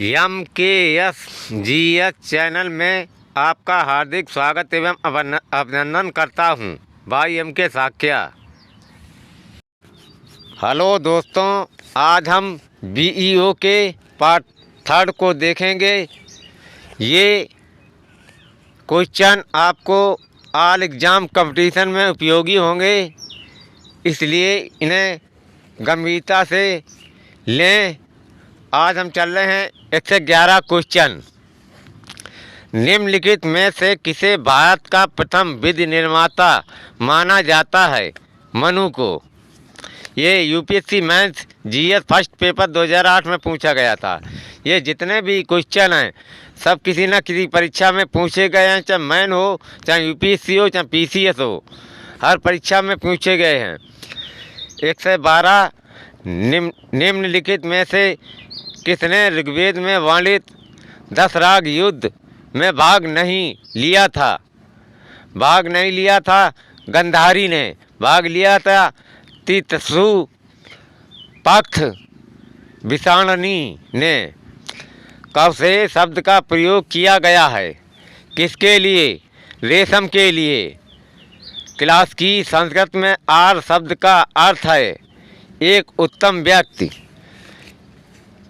MKSGS channel में आपका हार्दिक स्वागत एवं अभिनंदन करता हूं। भाई MK साक्या। हेलो दोस्तों, आज हम BEO के पार्ट 3 को देखेंगे। ये क्वेश्चन आपको ऑल एग्ज़ाम कंपटीशन में उपयोगी होंगे, इसलिए इन्हें गंभीरता से लें। आज हम चल रहे हैं 111 क्वेश्चन। निम्नलिखित में से किसे भारत का प्रथम विधि निर्माता माना जाता है? मनु को। ये UPSC mains GS first paper 2008 में पूछा गया था। ये जितने भी क्वेश्चन हैं सब किसी न किसी परीक्षा में पूछे गए हैं, चाहे मेन हो, चाहे UPSC हो, चाहे PCS हो, हर परीक्षा में पूछे गए हैं। 112 निम्नलिखित में से किसने ऋग्वेद में वर्णित 10 राग युद्ध में भाग नहीं लिया था? गंधारी ने भाग लिया था। तीतसु पक्ष विषाणनी ने। कब से शब्द का प्रयोग किया गया है? किसके लिए? रेशम के लिए। क्लास की संस्कृत में आर शब्द का अर्थ है एक उत्तम व्यक्ति।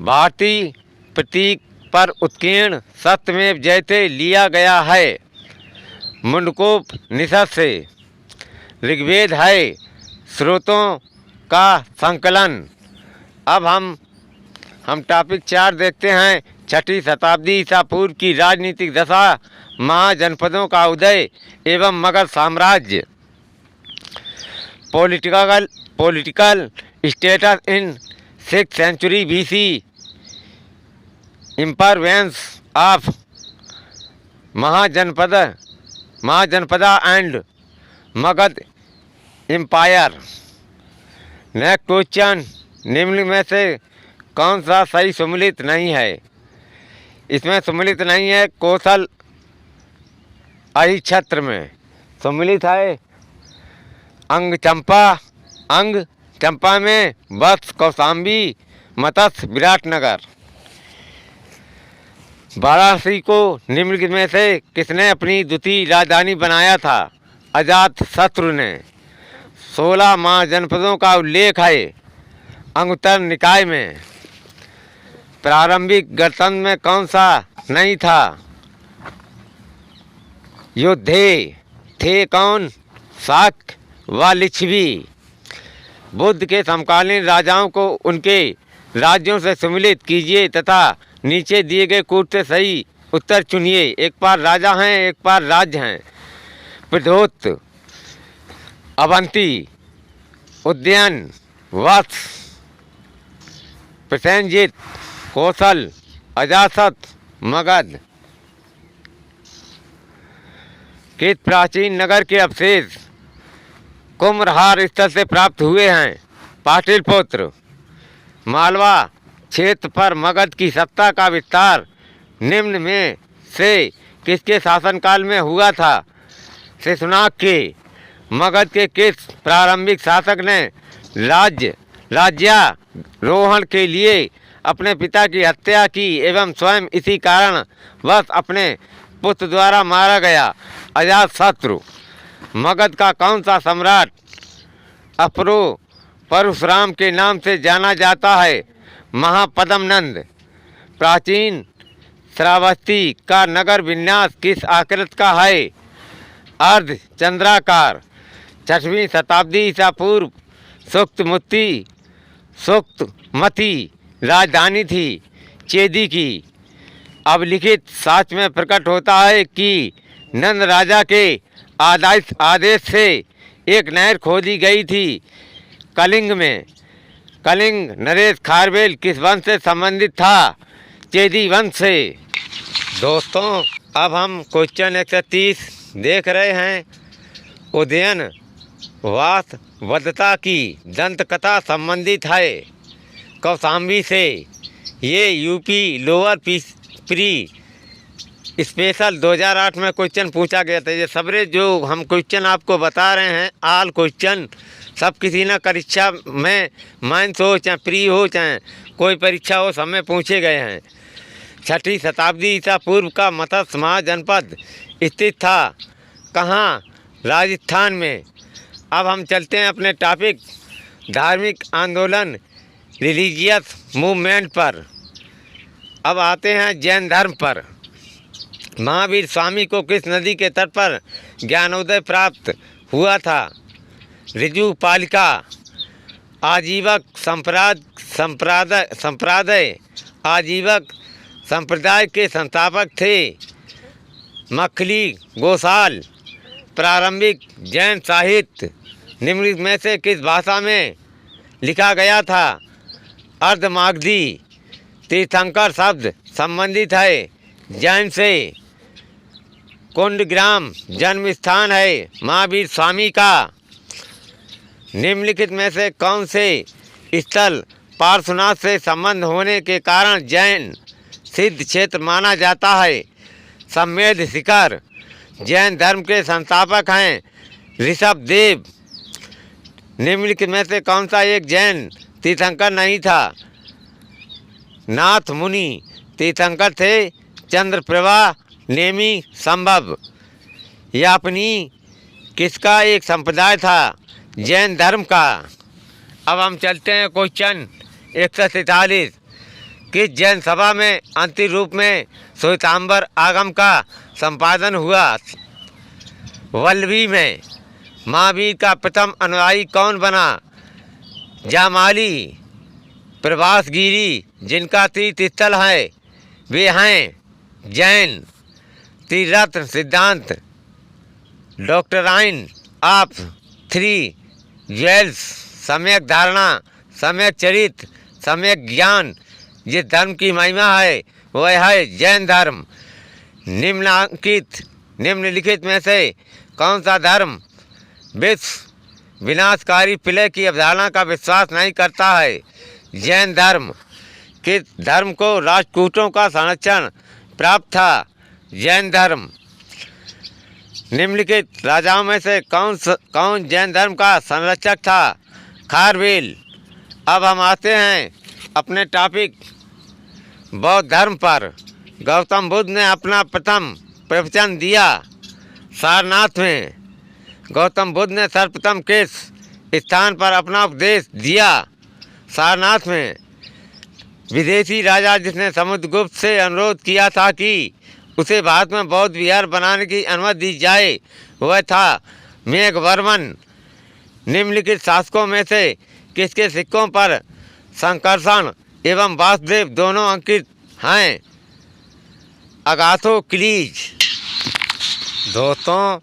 भारतीय प्रतीक पर उत्कीर्ण सत्यमेव जयते लिया गया है मुंडकोपनिषद से। ऋग्वेद है स्रोतों का संकलन। अब हम टॉपिक 4 देखते हैं। 6वीं शताब्दी ईसा पूर्व की राजनीतिक दशा, महाजनपदों का उदय एवं मगध साम्राज्य। Political status in 6th century BC। Importance of Mahajanapada and Magadha empire. Next question, निम्न में से कौन सा सही सम्मिलित नहीं है? इसमें सम्मिलित नहीं है कौशल अहिक्षत्र में। सम्मिलित है अंग चंपा में वत्स कौशाम्बी मत्स्य विराटनगर। वाराणसी को निम्नलिखित में से किसने अपनी द्वितीय राजधानी बनाया था? अजातशत्रु ने। 16 महाजनपदों का उल्लेख है अंगुत्तर निकाय में। प्रारंभिक गणतंत्र में कौन सा नहीं था? योद्धे थे कौन? शाक व लिच्छवी। बुद्ध के समकालीन राजाओं को उनके राज्यों से सम्मिलित कीजिए तथा नीचे दिए गए कूट से सही उत्तर चुनिए। एक बार राजा हैं, एक बार राज्य हैं। प्रद्योत, अवंती, उद्यन, वत्स, प्रसेनजित, कौशल, अजासत, मगध। किस प्राचीन नगर के अवशेष कुम्भहार स्थल से प्राप्त हुए हैं? पाटलिपुत्र। मालवा क्षेत्र पर मगध की सत्ता का विस्तार निम्न में से किसके शासनकाल में हुआ था? शेषनाग के। मगध के किस प्रारंभिक शासक ने राज्यारोहण के लिए अपने पिता की हत्या की एवं स्वयं इसी कारण वश अपने पुत्र द्वारा मारा गया? अजातशत्रु। मगध का कौन सा सम्राट अपरो परशुराम के नाम से जाना जाता है? महापद्मनंद। प्राचीन श्रावस्ती का नगर विन्यास किस आकृति का है? अर्ध चंद्राकार। 6वीं शताब्दी ईसा पूर्व सुक्तमती राजधानी थी चेदी की। अब लिखित साक्ष्य में प्रकट होता है कि नंद राजा के आदेश से एक नहर खोदी गई थी कलिंग में। कलिंग नरेश खारवेल किस वंश से संबंधित था? चेदी वंश से। दोस्तों, अब हम क्वेश्चन 130 देख रहे हैं। उदयन वासवदत्ता की दंत कथा संबंधित है कौशाम्बी से। ये यूपी लोअर प्री स्पेशल 2008 में क्वेश्चन पूछा गया था। ये सबरे जो हम क्वेश्चन आपको बता रहे हैं, ऑल क्वेश्चन सब किसी न परीक्षा में मेंस हो, चाहे प्री हो, चाहे कोई परीक्षा हो, सब में पूछे गए हैं। छठी शताब्दी ईसा पूर्व का मत्स्य महाजनपद स्थित था। कहाँ? राजस्थान में। अब हम चलते हैं अपने टॉपिक धार्मिक आंदोलन रिलीजियस मूवमेंट पर। अब आते हैं जैन धर्म पर। महावीर स्वामी को किस नदी के तट पर ज्ञानोदय प्राप्त हुआ था? ऋजुपालिका। आजीवक संप्रदाय आजीवक संप्रदाय के संस्थापक थे मखली गोसाल। प्रारंभिक जैन साहित्य निम्नलिखित में से किस भाषा में लिखा गया था? अर्धमागधी। तीर्थंकर शब्द संबंधित है जैन से। कुंडग्राम जन्म स्थान है महावीर स्वामी का। निम्नलिखित में से कौन से स्थल पार्श्वनाथ से संबंध होने के कारण जैन सिद्ध क्षेत्र माना जाता है? सम्मेद शिखर। जैन धर्म के संस्थापक हैं ऋषभदेव। निम्नलिखित में से कौन सा एक जैन तीर्थंकर नहीं था? नाथ मुनि तीर्थंकर थे चंद्रप्रभा नेमी संभव। यापनी किसका एक संप्रदाय था? जैन धर्म का। अब हम चलते हैं क्वेश्चन 143। किस जैन सभा में अंतिम रूप में श्वेतांबर आगम का संपादन हुआ? वल्लभी में। महावीर का प्रथम अनुयायी कौन बना? जामाली। प्रभासगिरी जिनका तीर्थ स्थल है वे हैं जैन। त्रिरत्न सिद्धांत डॉक्टराइन ऑफ थ्री ज्वेल्स। सम्यक धारणा, सम्यक चरित्र, सम्यक ज्ञान जिस धर्म की महिमा है वह है जैन धर्म। निम्नलिखित में से कौन सा धर्म विश्व विनाशकारी प्रलय की अवधारणा का विश्वास नहीं करता है? जैन धर्म। किस धर्म को राष्ट्रकूटों का संरक्षण प्राप्त था? जैन धर्म। निम्नलिखित राजाओं में से कौन जैन धर्म का संरक्षक था? खारवेल। अब हम आते हैं अपने टॉपिक बौद्ध धर्म पर। गौतम बुद्ध ने अपना प्रथम प्रवचन दिया सारनाथ में। गौतम बुद्ध ने सर्वप्रथम किस स्थान पर अपना उपदेश दिया? सारनाथ में। विदेशी राजा जिसने समुद्रगुप्त से अनुरोध किया था कि उसे भारत में बौद्ध विहार बनाने की अनुमति दी जाए वह था मेघवर्मन। निम्नलिखित शासकों में से किसके सिक्कों पर संकर्षण एवं वासुदेव दोनों अंकित हैं? अगाथोक्लीज। दोस्तों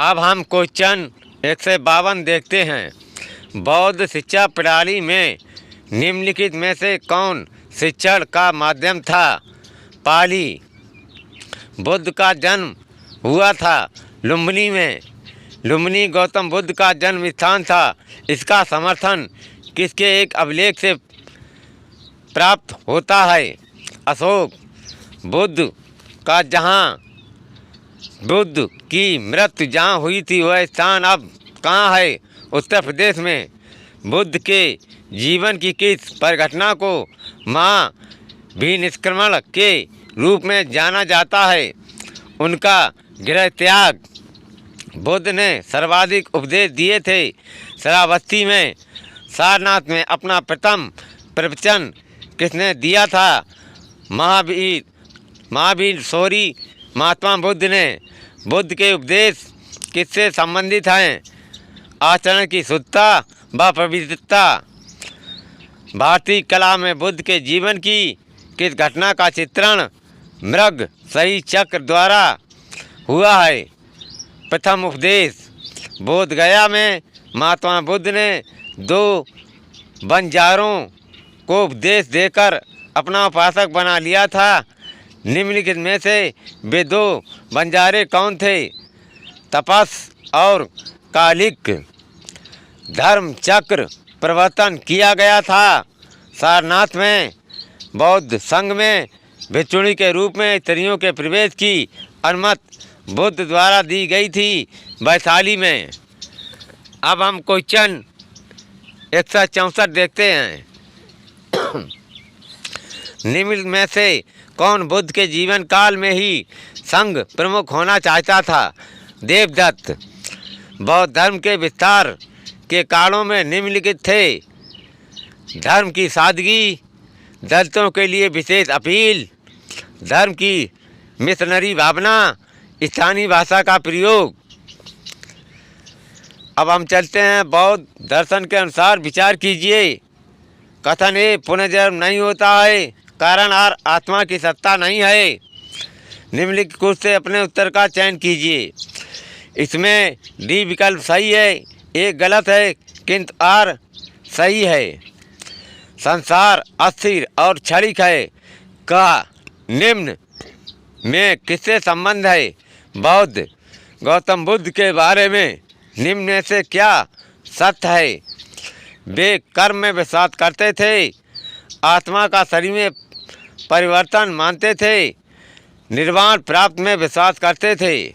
अब हम क्वेश्चन 152 देखते हैं। बौद्ध शिक्षा प्रणाली में निम्नलिखित में से कौन शिक्षण का माध्यम था? पाली। बुद्ध का जन्म हुआ था लुम्बिनी में। लुम्बिनी गौतम बुद्ध का जन्म स्थान था। इसका समर्थन किसके एक अभिलेख से प्राप्त होता है? अशोक। बुद्ध का जहाँ बुद्ध की मृत्यु जहाँ हुई थी वह स्थान अब कहाँ है? उत्तर प्रदेश में। बुद्ध के जीवन की किस परिघटना को महाभिनिष्क्रमण के रूप में जाना जाता है? उनका गृह त्याग। बुद्ध ने सर्वाधिक उपदेश दिए थे श्रावस्ती में। सारनाथ में अपना प्रथम प्रवचन किसने दिया था? महावीर सॉरी महात्मा बुद्ध ने। बुद्ध के उपदेश किससे संबंधित हैं? आचरण की शुद्धता व पवित्रता। भारतीय कला में बुद्ध के जीवन की किस घटना का चित्रण मृग सही चक्र द्वारा हुआ है? प्रथम उपदेश। बोध गया में महात्मा बुद्ध ने 2 बंजारों को उपदेश देकर अपना उपासक बना लिया था। निम्नलिखित में से वे 2 बंजारे कौन थे? तपस और कालिक। धर्म चक्र प्रवर्तन किया गया था सारनाथ में। बौद्ध संघ में भिक्षुणी के रूप में स्त्रियों के प्रवेश की अनुमति बुद्ध द्वारा दी गई थी वैशाली में। अब हम क्वेश्चन 164 देखते हैं। निम्न में से कौन बुद्ध के जीवन काल में ही संघ प्रमुख होना चाहता था? देवदत्त। बौद्ध धर्म के विस्तार के कारणों में निम्नलिखित थे: धर्म की सादगी, दलितों के लिए विशेष अपील, धर्म की मिशनरी भावना, स्थानीय भाषा का प्रयोग। अब हम चलते हैं बौद्ध दर्शन के अनुसार विचार कीजिए। कथन ए, पुनर्जन्म नहीं होता है, कारण आर, आत्मा की सत्ता नहीं है। निम्नलिखित कुछ से अपने उत्तर का चयन कीजिए। इसमें डी विकल्प सही है, ए गलत है किंतु आर सही है। संसार अस्थिर और क्षणिक है का निम्न में किससे संबंध है? बौद्ध। गौतम बुद्ध के बारे में निम्न में से क्या सत्य है? वे कर्म में विश्वास करते थे, आत्मा का शरीर में परिवर्तन मानते थे, निर्वाण प्राप्त में विश्वास करते थे।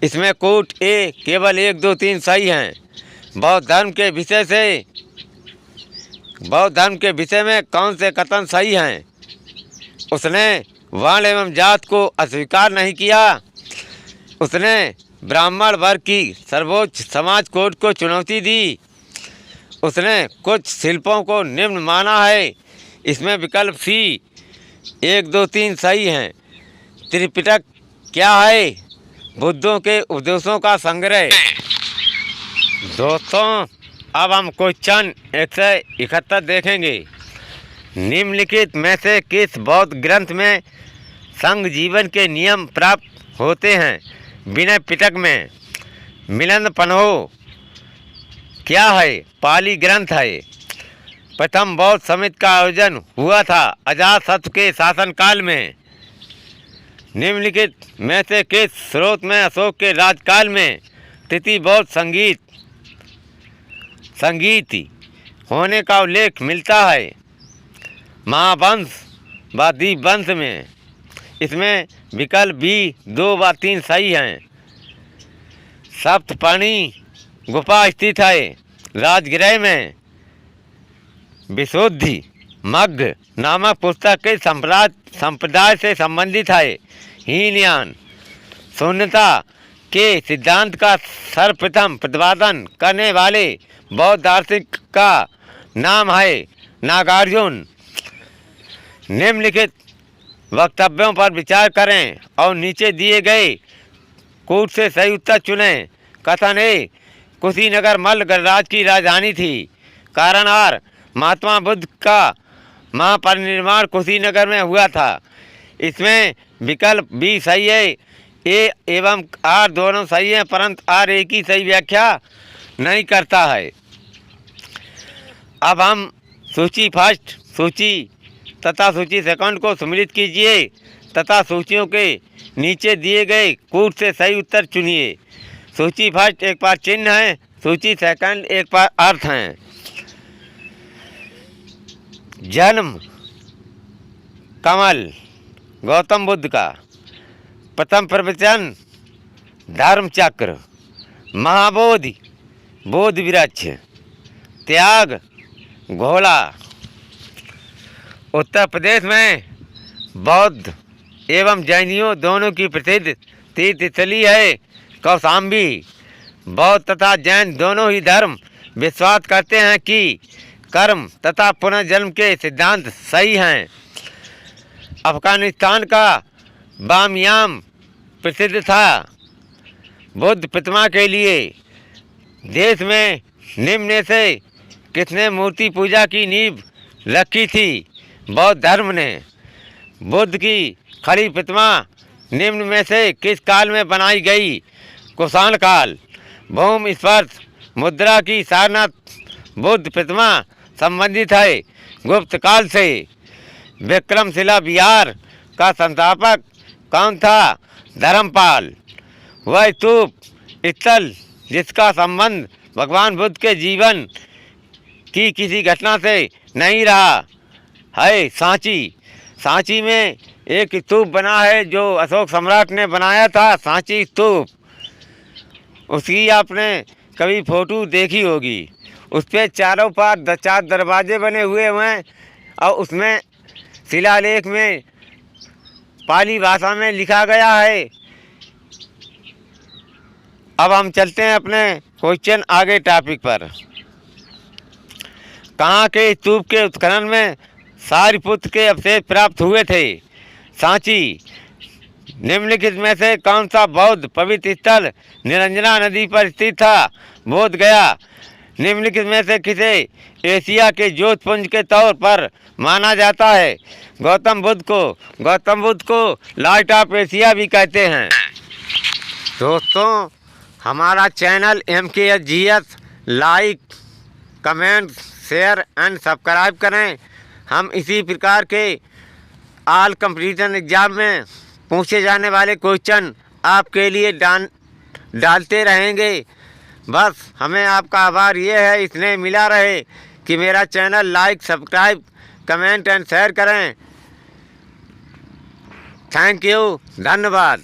इसमें कोट ए केवल 1, 2, 3 सही हैं। बौद्ध धर्म के विषय में कौन से कथन सही हैं? उसने वर्ण एवं जात को अस्वीकार नहीं किया। उसने ब्राह्मण वर्ग की सर्वोच्च समाज कोड को चुनौती दी। उसने कुछ शिल्पों को निम्न माना है। इसमें विकल्प सी 1, 2, 3 सही हैं। त्रिपिटक क्या है? बुद्धों के उपदेशों का संग्रह। दोस्तों, अब हम क्वेश्चन 171 देखेंगे। निम्नलिखित में से किस बौद्ध ग्रंथ में संघ जीवन के नियम प्राप्त होते हैं? विनय पिटक में। मिलन पन्हो क्या है? पाली ग्रंथ है। प्रथम बौद्ध समिति का आयोजन हुआ था अजातशत्रु के शासनकाल में। निम्नलिखित में से किस स्रोत में अशोक के राजकाल में तृतीय बौद्ध संगीत होने का उल्लेख मिलता है? महावंश व दीपवंश में। इसमें विकल्प बी 2 व 3 सही हैं। सप्तपर्णी गुफा स्थित है राजगृह में। विशुद्धि मग्ग नामक पुस्तक के संप्रदाय से संबंधित है। हीनयान शून्यता के सिद्धांत का सर्वप्रथम प्रतिपादन करने वाले बौद्ध दार्शनिक का नाम है नागार्जुन। निम्नलिखित वक्तव्यों पर विचार करें और नीचे दिए गए कूट से सही उत्तर चुनें। कथन ए, कुशीनगर मल्ल गणराज्य की राजधानी थी। कारण आर, महात्मा बुद्ध का महापरिनिर्वाण कुशीनगर में हुआ था। इसमें विकल्प बी सही है। ए एवं आर दोनों सही हैं, परंतु आर एक ही सही व्याख्या नहीं करता है। अब हम सूची फर्स्ट, सूची तथा सूची सेकंड को सम्मिलित कीजिए तथा सूचियों के नीचे दिए गए कूट से सही उत्तर चुनिए। सूची फर्स्ट एक बार चिन्ह है, सूची सेकंड एक बार अर्थ हैं। जन्म कमल गौतम बुद्ध का। प्रथम प्रवचन धर्म चक्र। महाबोधि बोधि वृक्ष। त्याग घोड़ा। उत्तर प्रदेश में बौद्ध एवं जैनियों दोनों की प्रसिद्ध तीर्थस्थली है कौशाम्बी। बौद्ध तथा जैन दोनों ही धर्म विश्वास करते हैं कि कर्म तथा पुनर्जन्म के सिद्धांत सही हैं। अफगानिस्तान का बामियान प्रसिद्ध था बुद्ध प्रतिमा के लिए। देश में निम्न से किसने मूर्ति पूजा की नींव रखी थी? बौद्ध धर्म ने। बुद्ध की खड़ी प्रतिमा निम्न में से किस काल में बनाई गई? कुषाण काल। भूमि स्पर्श मुद्रा की सारनाथ बुद्ध प्रतिमा संबंधित है गुप्त काल से। विक्रमशिला विहार का संस्थापक कौन था? धर्मपाल। वह स्तूप स्थल जिसका संबंध भगवान बुद्ध के जीवन की किसी घटना से नहीं रहा है सांची। सांची में एक स्तूप बना है जो अशोक सम्राट ने बनाया था, सांची स्तूप। उसकी आपने कभी फोटो देखी होगी। उस पर चारों पार 4 दरवाजे बने हुए हैं और उसमें शिलालेख में पाली भाषा में लिखा गया है। अब हम चलते हैं अपने क्वेश्चन आगे टॉपिक पर। कहाँ के स्तूप के उत्खनन में सारिपुत्र के अवशेष प्राप्त हुए थे? सांची। निम्नलिखित में से कौन सा बौद्ध पवित्र स्थल निरंजना नदी पर स्थित था? बोध गया। निम्नलिखित में से किसे एशिया के ज्योतिपुंज के तौर पर माना जाता है? गौतम बुद्ध को। गौतम बुद्ध को लाइट ऑफ एशिया भी कहते हैं। दोस्तों, हमारा channel MKSGS like, comment, share and subscribe करें। हम इसी प्रकार के ऑल कंपटीशन एग्ज़ाम में पूछे जाने वाले क्वेश्चन आपके लिए डालते रहेंगे। बस हमें आपका आभार ये है, इतने मिला रहे कि मेरा channel like, subscribe, comment and share करें। थैंक यू, धन्यवाद।